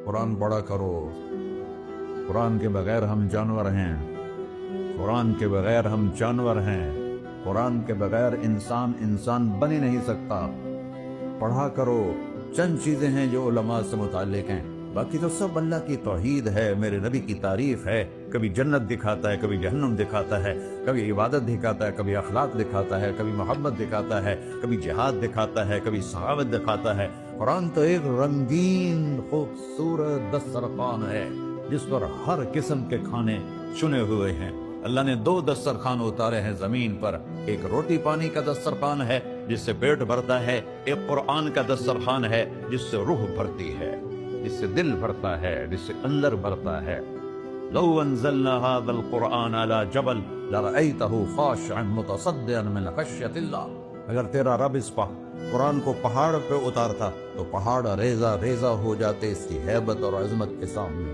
قرآن پڑھا کرو. قرآن کے بغیر ہم جانور ہیں. قرآن کے بغیر ہم جانور ہیں. قرآن کے بغیر انسان بن ہی نہیں سکتا. پڑھا کرو. چند چیزیں ہیں جو علماء سے متعلق ہیں، باقی تو سب اللہ کی توحید ہے، میرے نبی کی تعریف ہے. کبھی جنت دکھاتا ہے، کبھی جہنم دکھاتا ہے، کبھی عبادت دکھاتا ہے، کبھی اخلاق دکھاتا ہے، کبھی محبت دکھاتا ہے، کبھی جہاد دکھاتا ہے، کبھی سخاوت دکھاتا ہے. قرآن تو ایک رنگین خوبصورت دسترخوان ہے جس پر ہر قسم کے کھانے چنے ہوئے ہیں. اللہ نے 2 دسترخوان اتارے ہیں زمین پر. ایک روٹی پانی کا دسترخوان ہے جس سے پیٹ بھرتا ہے، ایک قرآن کا دسترخوان ہے جس سے روح بھرتی ہے، جس سے دل بھرتا ہے، جس سے اندر بھرتا ہے. لو انزلنا هذا القرآن على جبل لرأيته خاشعا متصدعا من خشية الله. اگر تیرا رب اس قرآن کو پہاڑ پہ اتارتا تو پہاڑ ریزہ ریزہ ہو جاتے اس کی ہیبت اور عظمت کے سامنے.